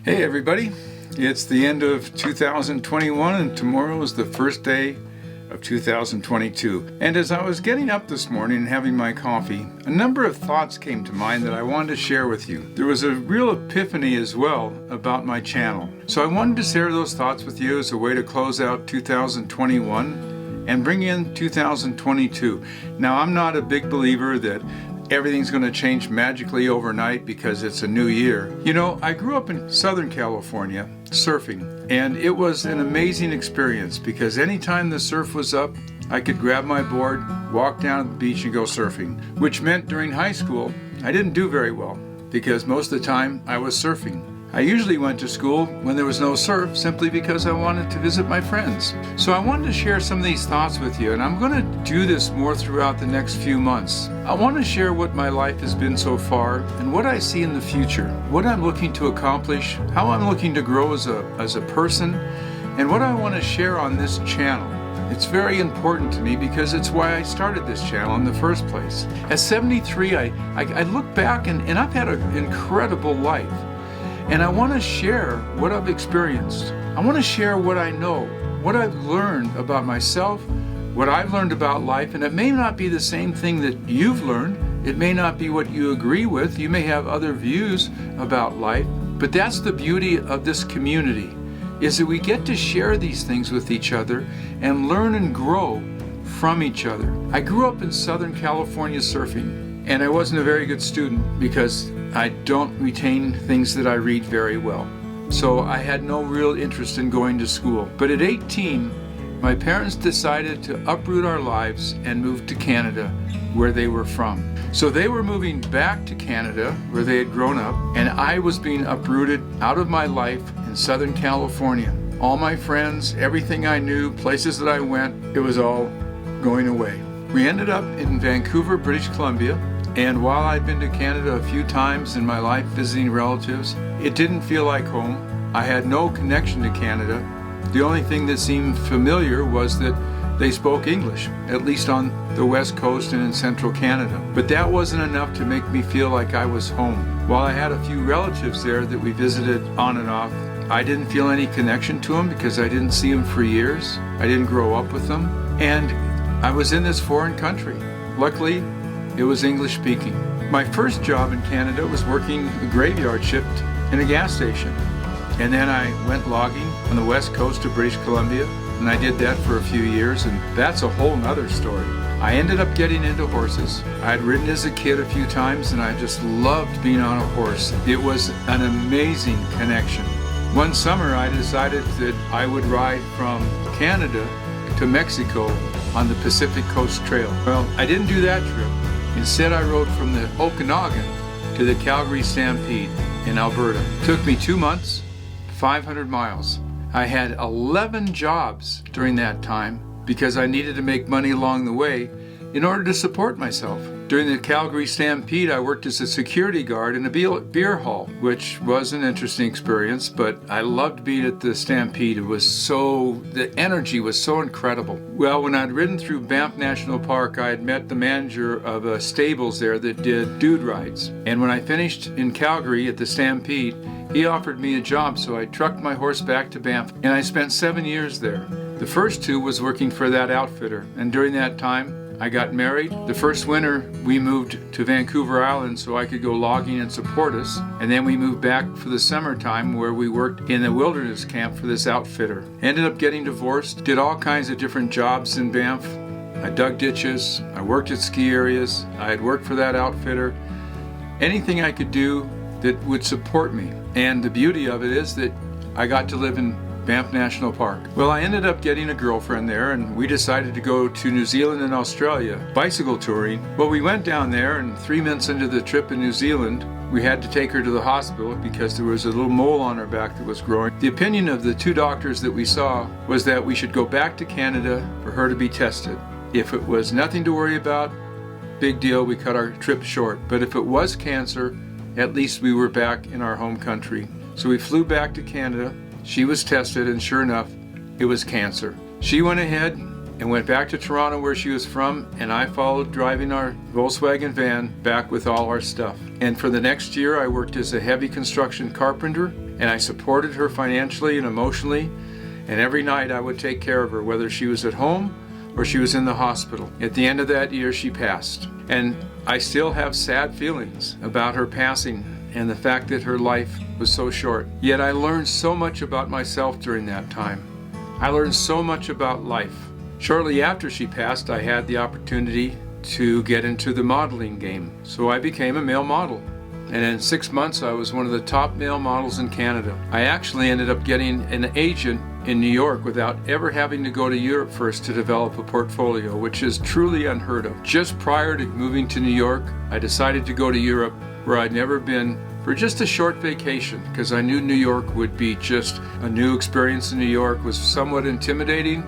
Hey everybody, it's the end of 2021 and tomorrow is the first day of 2022. And as I was getting up this morning and having my coffee, a number of thoughts came to mind that I wanted to share with you. There was a real epiphany as well about my channel. So I wanted to share those thoughts with you as a way to close out 2021 and bring in 2022. Now, I'm not a big believer that everything's going to change magically overnight because it's a new year. You know, I grew up in Southern California surfing, and it was an amazing experience because anytime the surf was up, I could grab my board, walk down to the beach and go surfing, which meant during high school, I didn't do very well because most of the time I was surfing. I usually went to school when there was no surf simply because I wanted to visit my friends. So I wanted to share some of these thoughts with you, and I'm going to do this more throughout the next few months. I want to share what my life has been so far and what I see in the future, what I'm looking to accomplish, how I'm looking to grow as a person, and what I want to share on this channel. It's very important to me because it's why I started this channel in the first place. At 73, I look back and I've had an incredible life. And I want to share what I've experienced. I want to share what I know, what I've learned about myself, what I've learned about life, and it may not be the same thing that you've learned. It may not be what you agree with. You may have other views about life, but that's the beauty of this community, is that we get to share these things with each other and learn and grow from each other. I grew up in Southern California surfing, and I wasn't a very good student because I don't retain things that I read very well. So I had no real interest in going to school. But at 18, my parents decided to uproot our lives and move to Canada, where they were from. So they were moving back to Canada, where they had grown up, and I was being uprooted out of my life in Southern California. All my friends, everything I knew, places that I went, it was all going away. We ended up in Vancouver, British Columbia. And while I'd been to Canada a few times in my life visiting relatives, it didn't feel like home. I had no connection to Canada. The only thing that seemed familiar was that they spoke English, at least on the West Coast and in central Canada. But that wasn't enough to make me feel like I was home. While I had a few relatives there that we visited on and off, I didn't feel any connection to them because I didn't see them for years. I didn't grow up with them. And I was in this foreign country. Luckily, it was English speaking. My first job in Canada was working a graveyard shift in a gas station. And then I went logging on the west coast of British Columbia, and I did that for a few years, and that's a whole nother story. I ended up getting into horses. I had ridden as a kid a few times, and I just loved being on a horse. It was an amazing connection. One summer I decided that I would ride from Canada to Mexico on the Pacific Coast Trail. Well, I didn't do that trip. Instead, I rode from the Okanagan to the Calgary Stampede in Alberta. It took me 2 months, 500 miles. I had 11 jobs during that time because I needed to make money along the way in order to support myself. During the Calgary Stampede, I worked as a security guard in a beer hall, which was an interesting experience, but I loved being at the Stampede. The energy was so incredible. Well, when I'd ridden through Banff National Park, I had met the manager of stables there that did dude rides. And when I finished in Calgary at the Stampede, he offered me a job, so I trucked my horse back to Banff, and I spent 7 years there. The first 2 was working for that outfitter, and during that time, I got married. The first winter, we moved to Vancouver Island so I could go logging and support us. And then we moved back for the summertime where we worked in the wilderness camp for this outfitter. Ended up getting divorced, did all kinds of different jobs in Banff. I dug ditches, I worked at ski areas, I had worked for that outfitter. Anything I could do that would support me. And the beauty of it is that I got to live in Banff National Park. Well, I ended up getting a girlfriend there, and we decided to go to New Zealand and Australia bicycle touring. Well, we went down there, and 3 months into the trip in New Zealand, we had to take her to the hospital because there was a little mole on her back that was growing. The opinion of the 2 doctors that we saw was that we should go back to Canada for her to be tested. If it was nothing to worry about, big deal, we cut our trip short. But if it was cancer, at least we were back in our home country. So we flew back to Canada. She was tested, and sure enough, it was cancer. She went ahead and went back to Toronto where she was from, and I followed driving our Volkswagen van back with all our stuff. And for the next year, I worked as a heavy construction carpenter and I supported her financially and emotionally, and every night I would take care of her, whether she was at home or she was in the hospital. At the end of that year, she passed, and I still have sad feelings about her passing and the fact that her life was so short. Yet I learned so much about myself during that time. I learned so much about life. Shortly after she passed, I had the opportunity to get into the modeling game. So I became a male model. And in 6 months, I was one of the top male models in Canada. I actually ended up getting an agent in New York without ever having to go to Europe first to develop a portfolio, which is truly unheard of. Just prior to moving to New York, I decided to go to Europe, where I'd never been, for just a short vacation, because I knew New York would be just a new experience. In New York was somewhat intimidating,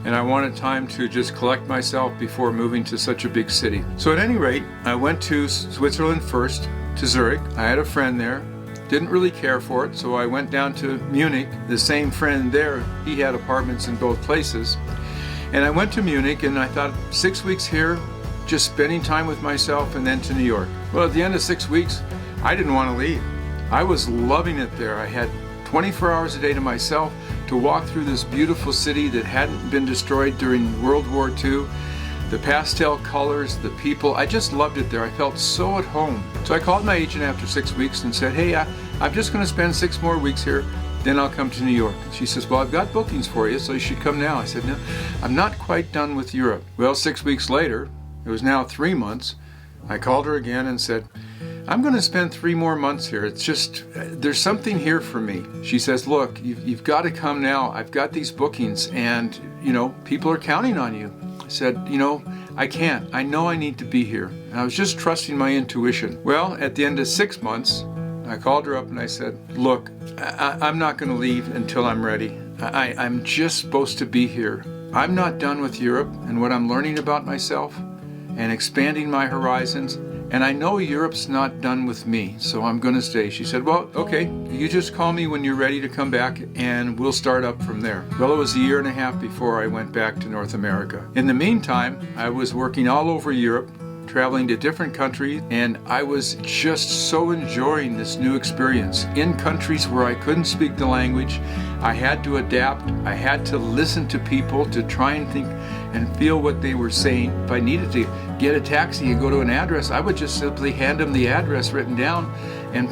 and I wanted time to just collect myself before moving to such a big city. So at any rate, I went to Switzerland first, to Zurich. I had a friend there. Didn't really care for it, so I went down to Munich. The same friend there, he had apartments in both places. And I went to Munich, and I thought 6 weeks here, just spending time with myself, and then to New York. Well, at the end of 6 weeks, I didn't want to leave. I was loving it there. I had 24 hours a day to myself to walk through this beautiful city that hadn't been destroyed during World War II. The pastel colors, the people, I just loved it there. I felt so at home. So I called my agent after 6 weeks and said, hey, I'm just going to spend 6 more weeks here, then I'll come to New York. And she says, well, I've got bookings for you, so you should come now. I said, no, I'm not quite done with Europe. Well, 6 weeks later, it was now 3 months, I called her again and said, I'm going to spend 3 more months here. It's just, there's something here for me. She says, look, you've got to come now. I've got these bookings and, people are counting on you. I said, I can't. I know I need to be here. And I was just trusting my intuition. Well, at the end of 6 months, I called her up and I said, look, I'm not going to leave until I'm ready. I'm just supposed to be here. I'm not done with Europe and what I'm learning about myself and expanding my horizons. And I know Europe's not done with me, so I'm going to stay. She said, well, okay, you just call me when you're ready to come back and we'll start up from there. Well, it was a year and a half before I went back to North America. In the meantime, I was working all over Europe, traveling to different countries, and I was just so enjoying this new experience. In countries where I couldn't speak the language, I had to adapt. I had to listen to people to try and think and feel what they were saying. If I needed to get a taxi and go to an address, I would just simply hand them the address written down, and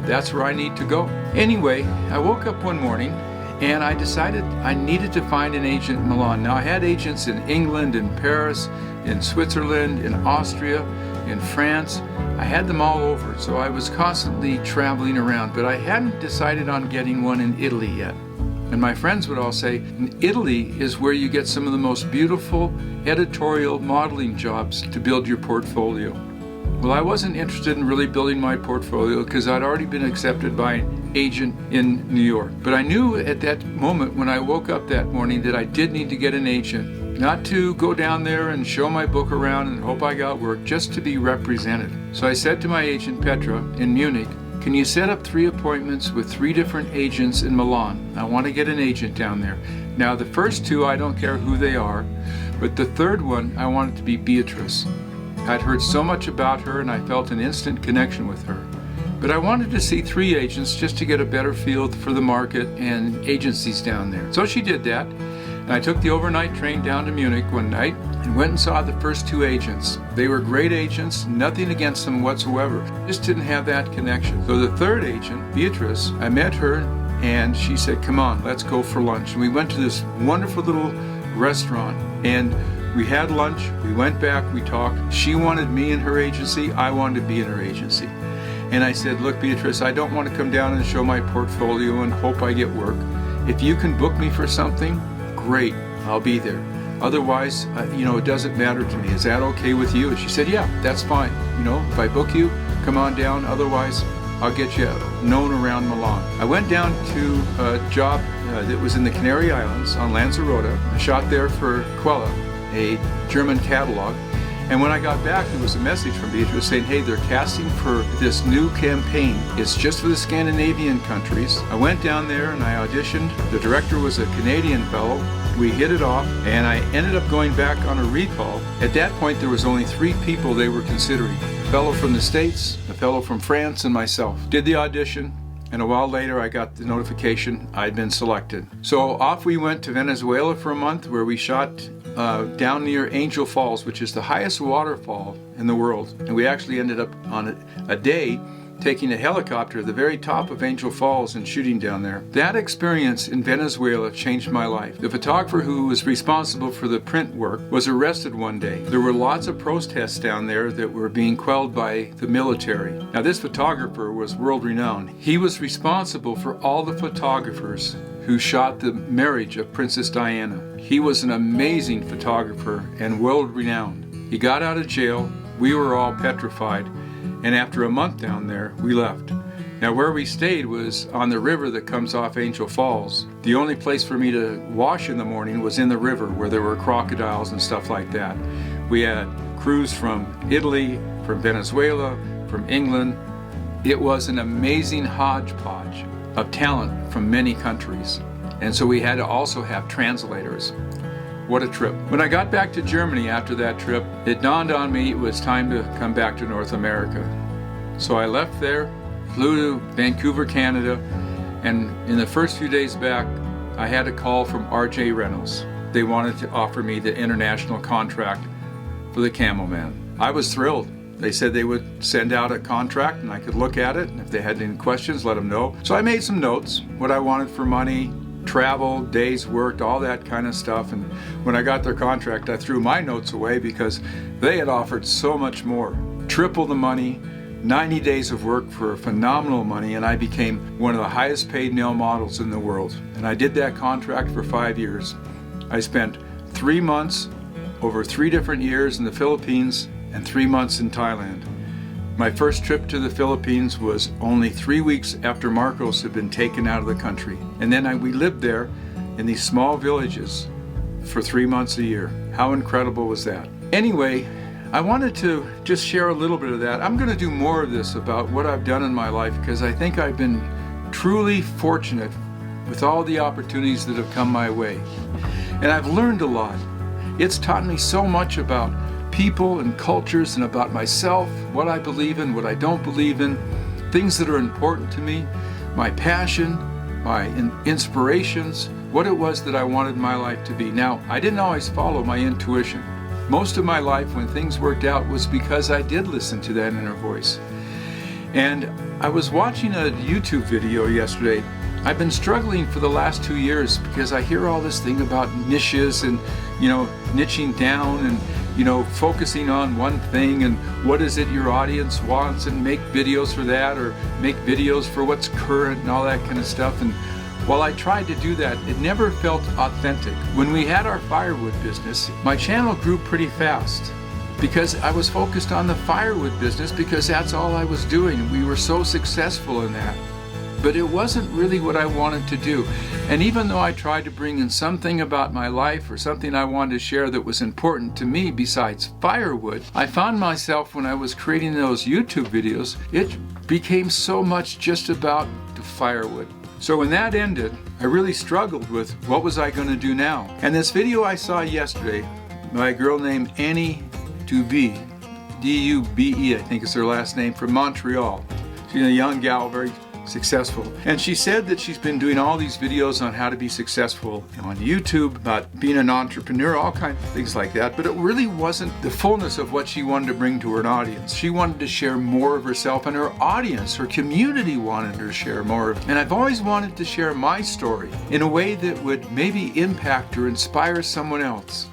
that's where I need to go. Anyway, I woke up one morning and I decided I needed to find an agent in Milan. Now, I had agents in England, in Paris, in Switzerland, in Austria, in France. I had them all over, so I was constantly traveling around, but I hadn't decided on getting one in Italy yet. And my friends would all say, Italy is where you get some of the most beautiful editorial modeling jobs to build your portfolio. Well, I wasn't interested in really building my portfolio because I'd already been accepted by an agent in New York. But I knew at that moment when I woke up that morning that I did need to get an agent, not to go down there and show my book around and hope I got work, just to be represented. So I said to my agent, Petra, in Munich, can you set up 3 appointments with 3 different agents in Milan? I want to get an agent down there. Now, the first 2, I don't care who they are, but the third one, I want it to be Beatrice. I'd heard so much about her and I felt an instant connection with her. But I wanted to see 3 agents just to get a better feel for the market and agencies down there. So she did that, and I took the overnight train down to Munich one night and went and saw the first 2 agents. They were great agents, nothing against them whatsoever, just didn't have that connection. So the third agent, Beatrice, I met her and she said, come on, let's go for lunch. And we went to this wonderful little restaurant and we had lunch, we went back, we talked. She wanted me in her agency, I wanted to be in her agency. And I said, look, Beatrice, I don't want to come down and show my portfolio and hope I get work. If you can book me for something, great, I'll be there. Otherwise, it doesn't matter to me. Is that okay with you? And she said, yeah, that's fine. If I book you, come on down. Otherwise, I'll get you known around Milan. I went down to a job that was in the Canary Islands on Lanzarote. I shot there for Quella, a German catalog. And when I got back, there was a message from Beatrice saying, hey, they're casting for this new campaign. It's just for the Scandinavian countries. I went down there and I auditioned. The director was a Canadian fellow. We hit it off, and I ended up going back on a recall. At that point, there was only 3 people they were considering. A fellow from the States, a fellow from France, and myself. Did the audition. and a while later I got the notification I'd been selected. So off we went to Venezuela for a month, where we shot down near Angel Falls, which is the highest waterfall in the world. And we actually ended up on a day taking a helicopter to the very top of Angel Falls and shooting down there. That experience in Venezuela changed my life. The photographer who was responsible for the print work was arrested one day. There were lots of protests down there that were being quelled by the military. Now, this photographer was world renowned. He was responsible for all the photographers who shot the marriage of Princess Diana. He was an amazing photographer and world renowned. He got out of jail. We were all petrified. And after a month down there, we left. Now, where we stayed was on the river that comes off Angel Falls. The only place for me to wash in the morning was in the river, where there were crocodiles and stuff like that. We had crews from Italy, from Venezuela, from England. It was an amazing hodgepodge of talent from many countries. And so we had to also have translators. What a trip. When I got back to Germany after that trip, it dawned on me it was time to come back to North America. So I left there, flew to Vancouver, Canada, and in the first few days back, I had a call from RJ Reynolds. They wanted to offer me the international contract for the Camel Man. I was thrilled. They said they would send out a contract and I could look at it, and if they had any questions, let them know. So I made some notes, what I wanted for money, travel, days worked, all that kind of stuff. And when I got their contract, I threw my notes away because they had offered so much more. Triple the money, 90 days of work for phenomenal money, and I became one of the highest paid male models in the world. And I did that contract for 5 years. I spent 3 months over 3 different years in the Philippines and 3 months in Thailand. My first trip to the Philippines was only 3 weeks after Marcos had been taken out of the country. And then we lived there in these small villages for 3 months a year. How incredible was that? Anyway, I wanted to just share a little bit of that. I'm going to do more of this about what I've done in my life, because I think I've been truly fortunate with all the opportunities that have come my way. And I've learned a lot. It's taught me so much about people and cultures and about myself, what I believe in, what I don't believe in, things that are important to me, my passion, my inspirations, what it was that I wanted my life to be. Now, I didn't always follow my intuition. Most of my life, when things worked out, was because I did listen to that inner voice. And I was watching a YouTube video yesterday. I've been struggling for the last 2 years because I hear all this thing about niches and, niching down and, focusing on one thing and what is it your audience wants, and make videos for that or make videos for what's current and all that kind of stuff. And while I tried to do that, it never felt authentic. When we had our firewood business, my channel grew pretty fast because I was focused on the firewood business because that's all I was doing. We were so successful in that. But it wasn't really what I wanted to do. And even though I tried to bring in something about my life or something I wanted to share that was important to me besides firewood, I found myself, when I was creating those YouTube videos, it became so much just about the firewood. So when that ended, I really struggled with what was I going to do now. And this video I saw yesterday by a girl named Annie Dube, D-U-B-E, I think is her last name, from Montreal. She's a young gal, very successful. And she said that she's been doing all these videos on how to be successful on YouTube, about being an entrepreneur, all kinds of things like that. But it really wasn't the fullness of what she wanted to bring to her audience. She wanted to share more of herself, and her audience, her community, wanted her to share more of it. And I've always wanted to share my story in a way that would maybe impact or inspire someone else.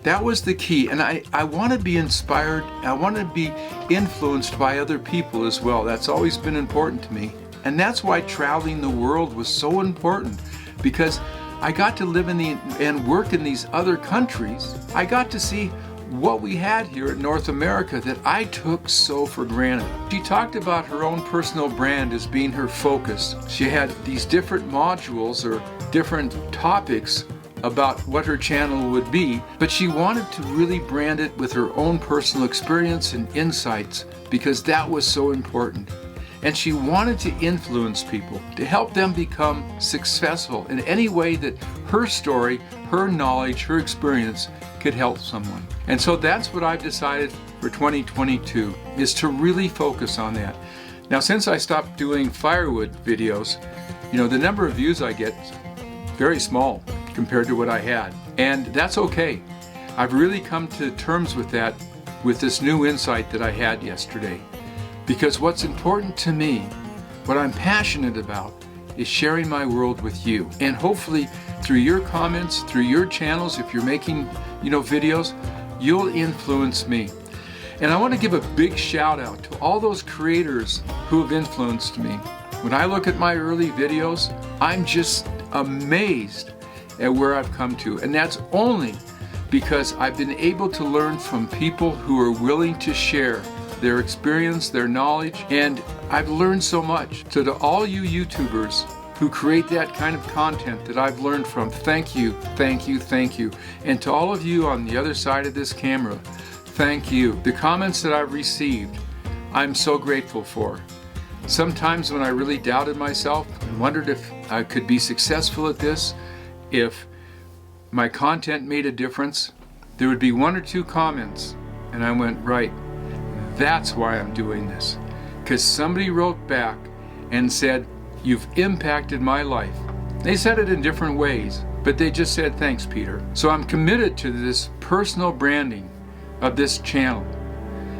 That was the key. And I want to be inspired. I want to be influenced by other people as well. That's always been important to me. And that's why traveling the world was so important, because I got to live and work in these other countries. I got to see what we had here in North America that I took so for granted. She talked about her own personal brand as being her focus. She had these different modules or different topics about what her channel would be, but she wanted to really brand it with her own personal experience and insights, because that was so important. And she wanted to influence people, to help them become successful in any way that her story, her knowledge, her experience could help someone. And so that's what I've decided for 2022, is to really focus on that. Now, since I stopped doing firewood videos, the number of views I get is very small compared to what I had. And that's okay. I've really come to terms with that with this new insight that I had yesterday. Because what's important to me, what I'm passionate about, is sharing my world with you. And hopefully through your comments, through your channels, if you're making, videos, you'll influence me. And I want to give a big shout out to all those creators who have influenced me. When I look at my early videos, I'm just amazed at where I've come to. And that's only because I've been able to learn from people who are willing to share their experience, their knowledge, and I've learned so much. So to all you YouTubers who create that kind of content that I've learned from, thank you, thank you, thank you. And to all of you on the other side of this camera, thank you. The comments that I've received, I'm so grateful for. Sometimes when I really doubted myself and wondered if I could be successful at this, if my content made a difference, there would be one or two comments, and I went, right, that's why I'm doing this. Because somebody wrote back and said, you've impacted my life. They said it in different ways, but they just said, thanks, Peter. So I'm committed to this personal branding of this channel.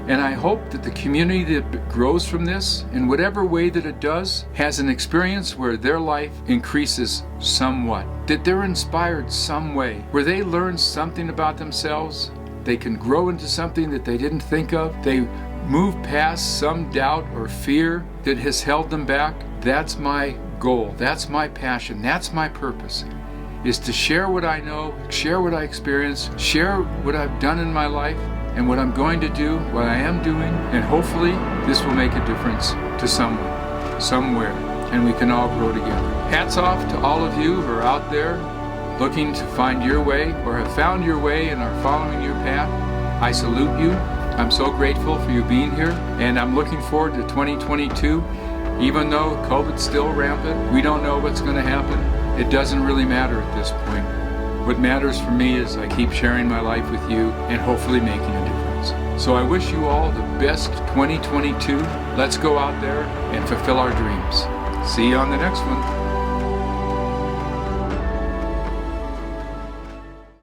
And I hope that the community that grows from this, in whatever way that it does, has an experience where their life increases somewhat. That they're inspired some way, where they learn something about themselves, they can grow into something that they didn't think of, they move past some doubt or fear that has held them back. That's my goal, that's my passion, that's my purpose, is to share what I know, share what I experienced, share what I've done in my life, and what I'm going to do, what I am doing, and hopefully this will make a difference to someone, somewhere, and we can all grow together. Hats off to all of you who are out there looking to find your way or have found your way and are following your path. I salute you. I'm so grateful for you being here, and I'm looking forward to 2022. Even though COVID's still rampant, we don't know what's going to happen. It doesn't really matter at this point. What matters for me is I keep sharing my life with you and hopefully making a difference. So I wish you all the best 2022. Let's go out there and fulfill our dreams. See you on the next one.